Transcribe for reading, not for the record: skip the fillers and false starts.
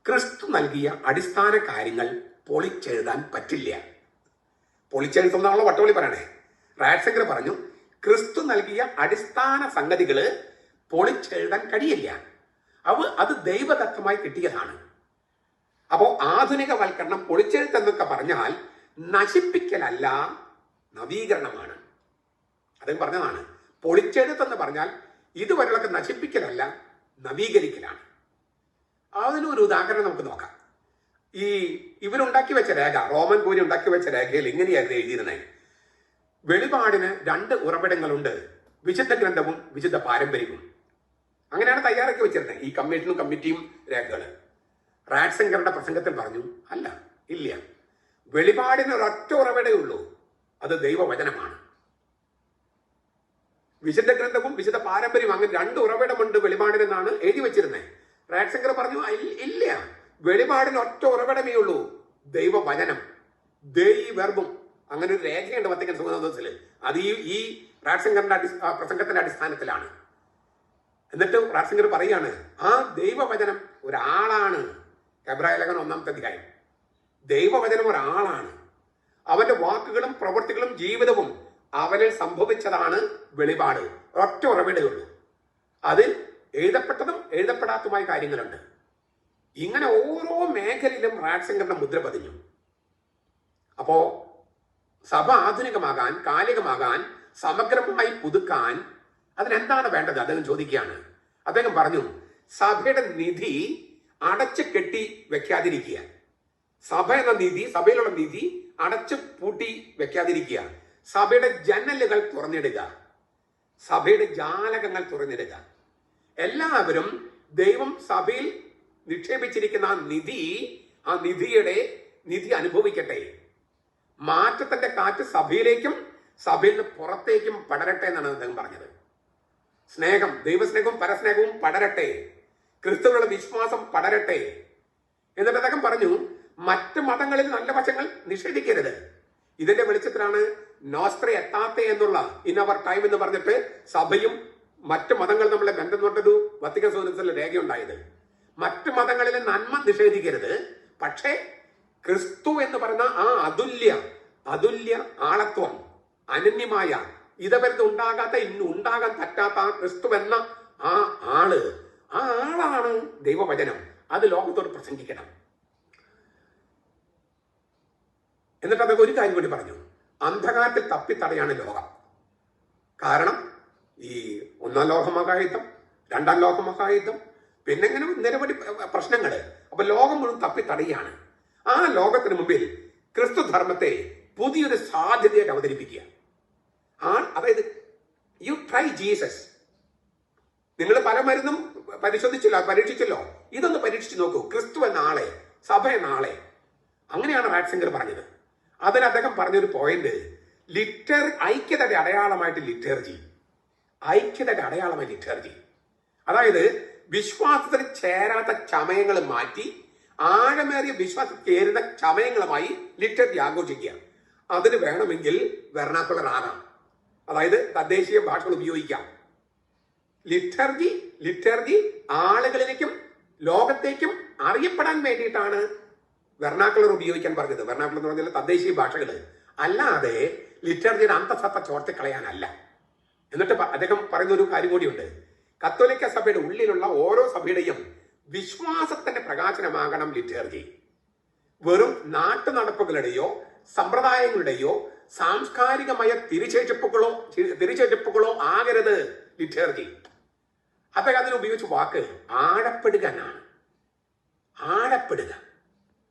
ക്രിസ്തു നൽകിയ അടിസ്ഥാന കാര്യങ്ങൾ പൊളിച്ചെഴുതാൻ പറ്റില്ല. പൊളിച്ചെഴുത്തുന്നാണല്ലോ വട്ടോളി പറയണേ. റാറ്റ്സിംഗർ പറഞ്ഞു, ക്രിസ്തു നൽകിയ അടിസ്ഥാന സംഗതികള് പൊളിച്ചെഴുതാൻ കഴിയില്ല. അത് ദൈവദത്തമായി കിട്ടിയതാണ്. അപ്പോ ആധുനികവൽക്കരണം, പൊളിച്ചെഴുത്ത് എന്നൊക്കെ പറഞ്ഞാൽ നശിപ്പിക്കലല്ല, നവീകരണമാണ്. അദ്ദേഹം പറഞ്ഞതാണ്. പൊളിച്ചെഴുത്തെന്ന് പറഞ്ഞാൽ ഇതുവരെയുള്ളൊക്കെ നശിപ്പിക്കലല്ല, നവീകരിക്കലാണ്. അതിനൊരു ഉദാഹരണം നമുക്ക് നോക്കാം. ഇവരുണ്ടാക്കി വെച്ച രേഖ, റോമൻ കൂരി ഉണ്ടാക്കി വെച്ച രേഖയിൽ ഇങ്ങനെയായിരുന്നു എഴുതിയിരുന്നത്: വെളിപാടിന് 2 ഉറവിടങ്ങളുണ്ട്, വിശുദ്ധ ഗ്രന്ഥവും വിശുദ്ധ പാരമ്പര്യവും. അങ്ങനെയാണ് തയ്യാറാക്കി വെച്ചിരുന്നത് ഈ കമ്മീഷനും കമ്മിറ്റിയും രേഖകൾ. റാറ്റ്സിംഗറുടെ പ്രസംഗത്തിൽ പറഞ്ഞു, അല്ല, ഇല്ല, വെളിപാടിന് ഒരൊറ്റ ഉറവിടേ ഉള്ളൂ, അത് ദൈവവചനമാണ്. വിശുദ്ധ ഗ്രന്ഥവും വിശുദ്ധ പാരമ്പര്യവും, അങ്ങനെ 2 ഉറവിടമുണ്ട് വെളിപാടിനെന്നാണ് എഴുതി വെച്ചിരുന്നത്. റാറ്റ്സിംഗർ പറഞ്ഞു, ഇല്ല, വെളിപാടിന് ഒറ്റ ഉറവിടമേ ഉള്ളൂ, ദൈവവചനം, ദൈവവർബും. അങ്ങനെ ഒരു രേഖയുണ്ട് വത്തിക്കാൻ സുഗന്ധത്തിൽ. അത് ഈ റാറ്റ്സിംഗറിന്റെ പ്രസംഗത്തിന്റെ അടിസ്ഥാനത്തിലാണ്. എന്നിട്ട് റാറ്റ്സിംഗർ പറയാണ്, ആ ദൈവവചനം ഒരാളാണ്. എബ്രായ ലേഖനം 1-ാമത്തെ അധ്യായം. ദൈവവചനം ഒരാളാണ്. അവന്റെ വാക്കുകളും പ്രവൃത്തികളും ജീവിതവും അവനിൽ സംഭവിച്ചതാണ് വെളിപാട്. ഒറ്റ ഉറവിടേ ഉള്ളൂ. അതിൽ എഴുതപ്പെട്ടതും എഴുതപ്പെടാത്തതുമായ കാര്യങ്ങളുണ്ട്. ഇങ്ങനെ ഓരോ മേഖലയിലും റാറ്റ്സിംഗറിന്റെ മുദ്ര പതിഞ്ഞു. അപ്പോ സഭ ആധുനികമാകാൻ, കാലികമാകാൻ, സമഗ്രമായി പുതുക്കാൻ അതിനെന്താണ് വേണ്ടത്? അദ്ദേഹം ചോദിക്കുകയാണ്. അദ്ദേഹം പറഞ്ഞു, സഭയുടെ നിധി അടച്ചു കെട്ടി വെക്കാതിരിക്കുക. സഭ എന്ന നിധി, സഭയിലുള്ള നിധി അടച്ചു പൂട്ടി വെക്കാതിരിക്കുക. സഭയുടെ ജനലുകൾ തുറന്നിടുക, സഭയുടെ ജാലകങ്ങൾ തുറന്നിടുക. എല്ലാവരും ദൈവം സഭയിൽ നിക്ഷേപിച്ചിരിക്കുന്ന ആ നിധി അനുഭവിക്കട്ടെ. മാറ്റത്തിന്റെ കാറ്റ് സഭയിലേക്കും സഭയിൽ നിന്ന് പുറത്തേക്കും പടരട്ടെ എന്നാണ് അദ്ദേഹം പറഞ്ഞത്. സ്നേഹം, ദൈവസ്നേഹവും പരസ്നേഹവും പടരട്ടെ, ക്രിസ്തുവിനുള്ള വിശ്വാസം പടരട്ടെ. എന്നിട്ട് അദ്ദേഹം പറഞ്ഞു, മറ്റ് മതങ്ങളിൽ നല്ല വശങ്ങൾ നിഷേധിക്കരുത്. ഇതിന്റെ വെളിച്ചത്തിലാണ് നോസ്ട്ര എത്താത്തെ എന്നുള്ള ഇൻ അവർ ടൈം എന്ന് പറഞ്ഞിട്ട് സഭയും മറ്റ് മതങ്ങൾ നമ്മളെ ബന്ധം തൊട്ടൊരു വത്തിക്കാൻ സുഗന്ധത്തിലെ രേഖയുണ്ടായത്. മറ്റു മതങ്ങളിലെ നന്മ നിഷേധിക്കരുത്, പക്ഷേ ക്രിസ്തു എന്ന് പറയുന്ന ആ അതുല്യ ആളത്വം, അനന്യമായ, ഇതവരത് ഉണ്ടാകാത്ത, ഇന്ന് ഉണ്ടാകാൻ പറ്റാത്ത ആ ക്രിസ്തു എന്ന ആ ആളാണ് ദൈവവചനം. അത് ലോകത്തോട് പ്രസംഗിക്കണം. എന്നിട്ട് അതൊക്കെ ഒരു കാര്യം കൂടി പറഞ്ഞു, അന്ധകാരത്തിൽ തപ്പിത്തടയാണ് ലോകം. കാരണം ഈ 1-ാം ലോകമഹായുദ്ധം, 2-ാം ലോകമഹായുദ്ധം, പിന്നെ ഇങ്ങനെ നിരവധി പ്രശ്നങ്ങൾ. അപ്പൊ ലോകം മുഴുവൻ തപ്പിത്തടയാണ്. ആ ലോകത്തിന് മുമ്പിൽ ക്രിസ്തു ധർമ്മത്തെ പുതിയൊരു സാധ്യതയായിട്ട് അവതരിപ്പിക്കുക. അതായത് യു ട്രൈ ജീസസ്. നിങ്ങൾ പല മരുന്നും പരീക്ഷിച്ചല്ലോ, ഇതൊന്ന് പരീക്ഷിച്ചു നോക്കൂ, ക്രിസ്തു എന്ന ആളെ, സഭ എന്ന ആളെ. അങ്ങനെയാണ് റാറ്റ്സിംഗർ പറഞ്ഞത്. അതിന് അദ്ദേഹം പറഞ്ഞൊരു പോയിന്റ്, ഐക്യതയുടെ അടയാളമായിട്ട് ലിറ്റർജി. ഐക്യതയുടെ അടയാളമായി ലിറ്റർജി. അതായത് വിശ്വാസത്തിന് ചേരാത്ത ചമയങ്ങൾ മാറ്റി ആഴമേറിയ വിശ്വാസം ചേരുന്ന ചമയങ്ങളുമായി ലിറ്റർജി ആഘോഷിക്കുക. അതിന് വേണമെങ്കിൽ വെർണാക്കുലർ ആകാം, അതായത് തദ്ദേശീയ ഭാഷകൾ ഉപയോഗിക്കാം. ലിറ്റർജി ആളുകളിലേക്കും ലോകത്തേക്കും അറിയപ്പെടാൻ വേണ്ടിയിട്ടാണ് വെർണാക്കുലർ ഉപയോഗിക്കാൻ പറഞ്ഞത്. വെർണാക്കുലർ എന്ന് പറഞ്ഞാൽ തദ്ദേശീയ ഭാഷകൾ, അല്ലാതെ ലിറ്റർജിയുടെ അന്തസത്ത ചോർത്തിക്കളയാനല്ല. എന്നിട്ട് അദ്ദേഹം പറയുന്ന ഒരു കാര്യം കൂടിയുണ്ട്, കത്തോലിക്ക സഭയുടെ ഉള്ളിലുള്ള ഓരോ സഭയുടെയും വിശ്വാസത്തിന്റെ പ്രകാശനമാകണം ലിറ്റർജി. വെറും നാട്ടു നടപ്പുകളുടെയോ സമ്പ്രദായങ്ങളുടെയോ സാംസ്കാരികമായ തിരിച്ചേറ്റിപ്പുകളോ ആകരുത് ലിറ്റർജി. അദ്ദേഹം അതിന് ഉപയോഗിച്ച വാക്ക് ആഴപ്പെടുക എന്നാണ്. ആഴപ്പെടുക.